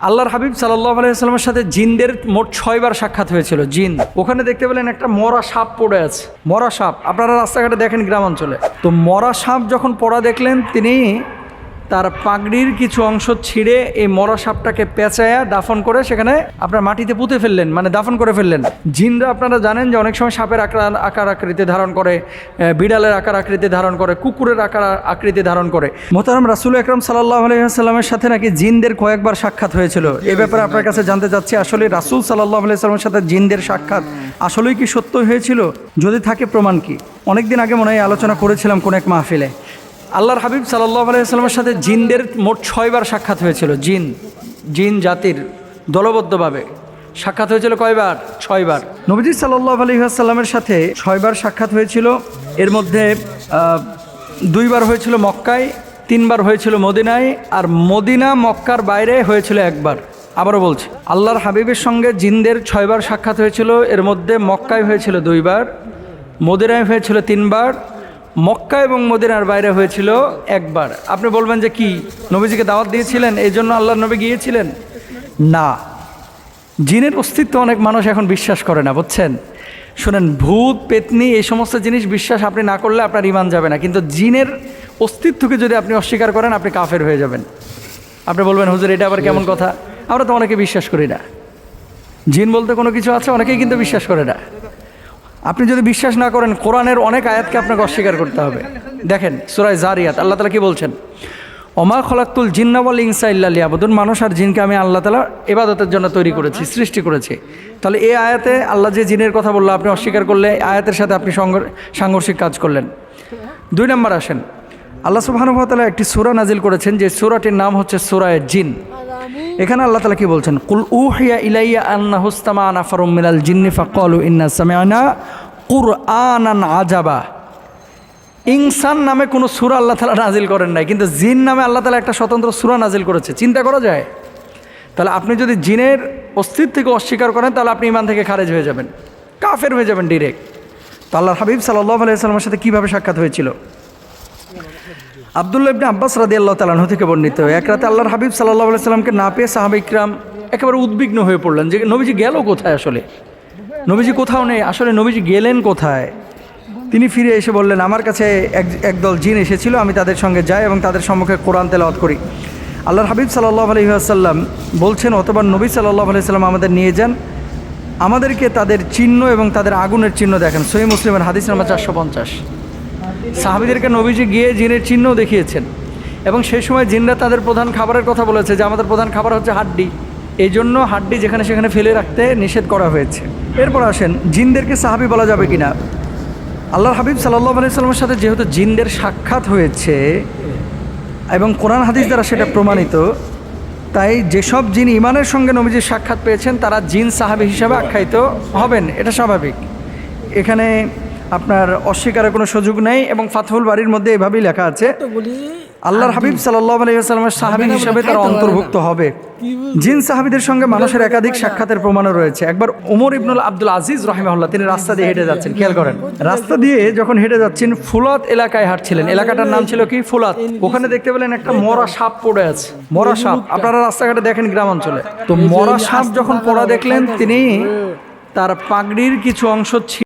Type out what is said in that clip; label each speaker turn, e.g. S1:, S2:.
S1: আল্লাহর হাবিব সাল্লাল্লাহু আলাইহি ওয়াসাল্লামের সাথে জিনদের মোট 6 বার সাক্ষাৎ হয়েছিল। জিন ওখানে দেখতে পেলেন একটা মরা সাপ পড়ে আছে। মরা সাপ আপনারা রাস্তাঘাটে দেখেন গ্রামাঞ্চলে। তো মরা সাপ যখন পড়া দেখলেন, তিনি তার পাগড়ির কিছু অংশ ছিঁড়ে এই মরা সাপটাকে পেঁচায়া দাফন করে সেখানে আপনার মাটিতে পুঁতে ফেললেন, মানে দাফন করে ফেললেন। জিনরা আপনারা জানেন যে অনেক সময় সাপের আকার আকৃতি ধারণ করে, বিড়ালের আকার আকৃতি ধারণ করে, কুকুরের আকার আকৃতি ধারণ করে। মোহতারাম রাসূল আকরাম সাল্লাল্লাহু আলাইহি ওয়াসাল্লামের সাথে নাকি জিনদের কয়েকবার সাক্ষাৎ হয়েছিল। এই ব্যাপারে আপনার কাছে জানতে চাচ্ছি, আসলে রাসূল সাল্লাল্লাহু আলাইহি ওয়াসাল্লামের সাথে জিনদের সাক্ষাৎ আসলেই কি সত্য হয়েছিল? যদি থাকে প্রমাণ কি? অনেকদিন আগে মনে হয় আলোচনা করেছিলাম কোন এক মাহফিলে। আল্লাহর হাবিব সাল্লাল্লাহু আলাইহি ওয়াসাল্লামের সাথে জিনদের মোট 6 বার সাক্ষাৎ হয়েছিল। জিন জাতির দলবদ্ধভাবে সাক্ষাৎ হয়েছিল কয়বার? 6 বার। নবীজি সাল্লাল্লাহু আলাইহি ওয়াসাল্লামের সাথে 6 বার সাক্ষাৎ হয়েছিল। এর মধ্যে 2 বার হয়েছিল মক্কায়, 3 বার হয়েছিল মদিনায়, আর মদিনা মক্কার বাইরে হয়েছিল 1 বার। আবারও বলছি, আল্লাহর হাবিবের সঙ্গে জিনদের 6 বার সাক্ষাৎ হয়েছিল। এর মধ্যে মক্কায় হয়েছিল 2 বার, মদিনায় হয়েছিল 3 বার, মক্কা এবং মদিনার বাইরে হয়েছিল 1 বার। আপনি বলবেন যে কি, নবীজিকে দাওয়াত দিয়েছিলেন এই জন্য আল্লাহর নবী গিয়েছিলেন? না, জিনের অস্তিত্ব অনেক মানুষ এখন বিশ্বাস করে না, বুঝছেন? শুনেন, ভূত পেতনি এই সমস্ত জিনিস বিশ্বাস আপনি না করলে আপনার ঈমান যাবে না, কিন্তু জিনের অস্তিত্বকে যদি আপনি অস্বীকার করেন আপনি কাফের হয়ে যাবেন। আপনি বলবেন হুজুর এটা আবার কেমন কথা? আমরা তো অনেকে বিশ্বাস করি না, জিন বলতে কোনো কিছু আছে, অনেকেই কিন্তু বিশ্বাস করে না। আপনি যদি বিশ্বাস না করেন, কোরআনের অনেক আয়াতকে আপনাকে অস্বীকার করতে হবে। দেখেন সূরা যারিয়াত আল্লাহ তাআলা কি বলছেন? ওমা খলাকতুল জিন্না ওয়াল ইনসা ইল্লা লিয়াবুদুন, মানুষ আর জিনকে আমি আল্লাহ তাআলা ইবাদতের জন্য তৈরি করেছি, সৃষ্টি করেছি। তাহলে এই আয়াতে আল্লাহ যে জিনের কথা বললো, আপনি অস্বীকার করলে আয়াতের সাথে আপনি সাংঘর্ষিক কাজ করলেন। 2 নম্বর আসেন, আল্লাহ সুবহানাহু ওয়া তাআলা একটি সূরা নাজিল করেছেন, যে সূরাটির নাম হচ্ছে সূরা জিন। এখানে আল্লাহ তাআলা কি বলছেন? কুল উহিয়া ইলাইয়া আন্নাহু ইসতামা নাফারুম মিনাল জিন্নি ফাকালু ইন্না সামি'না কুরআনান আজাবা। ইনসান নামে কোনো সূরা আল্লাহ তাআলা নাজিল করেন নাই, কিন্তু জিন নামে আল্লাহ তাআলা একটা স্বতন্ত্র সূরা নাজিল করেছে। চিন্তা করা যায়? তাহলে আপনি যদি জিনের অস্তিত্বকে অস্বীকার করেন তাহলে আপনি ঈমান থেকে খারেজ হয়ে যাবেন, কাফের হয়ে যাবেন ডিরেক্ট। তো আল্লাহর হাবিব সাল্লাল্লাহু আলাইহি ওয়াসাল্লামের সাথে কীভাবে সাক্ষাৎ হয়েছিল? আব্দুল্লাহ ইবনে আব্বাস রাদিয়াল্লাহু তাআলা আনহু থেকে বর্ণিত, এক রাতে আল্লাহর হাবিব সাল্লাল্লাহু আলাইহি ওয়াসাল্লামকে না পেয়ে সাহাবা ইকরাম একেবারে উদ্বিগ্ন হয়ে পড়লেন যে নবীজি গেল কোথায়, আসলে নবীজি কোথাও নেই, আসলে নবীজি গেলেন কোথায়? তিনি ফিরে এসে বললেন, আমার কাছে একদল জিন এসেছিল, আমি তাদের সঙ্গে যাই এবং তাদের সম্মুখে কোরআন তেলাওয়াত করি। আল্লাহর হাবিব সাল্লাল্লাহু আলাইহি ওয়াসাল্লাম বলছেন, অতঃপর নবী সাল্লাল্লাহু আলাইহি ওয়াসাল্লাম আমাদের নিয়ে যান, আমাদেরকে তাদের চিহ্ন এবং তাদের আগুনের চিহ্ন দেখেন। সহিহ মুসলিমের হাদিস নাম্বার 450। সাহাবীদেরকে নবীজি গিয়ে জিনের চিহ্নও দেখিয়েছেন, এবং সেই সময় জিনরা তাদের প্রধান খাবারের কথা বলেছে যে আমাদের প্রধান খাবার হচ্ছে হাড্ডি, এই জন্য হাড্ডি যেখানে সেখানে ফেলে রাখতে নিষেধ করা হয়েছে। এরপর আসেন, জিনদেরকে সাহাবী বলা যাবে কিনা? আল্লাহর হাবিব সাল্লাল্লাহু আলাইহি ওয়াসাল্লামের সাথে যেহেতু জিনদের সাক্ষাৎ হয়েছে এবং কোরআন হাদিস দ্বারা সেটা প্রমাণিত, তাই যেসব জিন ইমানের সঙ্গে নবীজির সাক্ষাৎ পেয়েছেন তারা জিন সাহাবী হিসাবে আখ্যায়িত হবেন, এটা স্বাভাবিক। এখানে আপনার অস্বীকারের কোনো সুযোগ নেই, এবং ফাতহুল বারীর মধ্যে এভাবেই লেখা আছে আল্লাহর হাবিব সাল্লাল্লাহু আলাইহি ওয়াসাল্লামের সাহাবী হিসেবে তারা অন্তর্ভুক্ত হবে। জিন সাহাবীদের সঙ্গে মানুষের একাধিক সাক্ষাতের প্রমাণও রয়েছে। একবার ওমর ইবনুল আব্দুল আজিজ রাহিমাহুল্লাহ তিনি রাস্তা দিয়ে হেঁটে যাচ্ছেন, খেয়াল করেন, রাস্তা দিয়ে যখন হেঁটে যাচ্ছেন ফুলাত এলাকায় হাঁটছিলেন, এলাকাটার নাম ছিল কি? ফুলাত। ওখানে দেখতে পেলেন একটা মরা সাপ পড়ে আছে। মরা সাপ আপনারা রাস্তাঘাটে দেখেন গ্রামাঞ্চলে। তো মরা সাপ যখন পড়া দেখলেন, তিনি তার পাগড়ির কিছু অংশ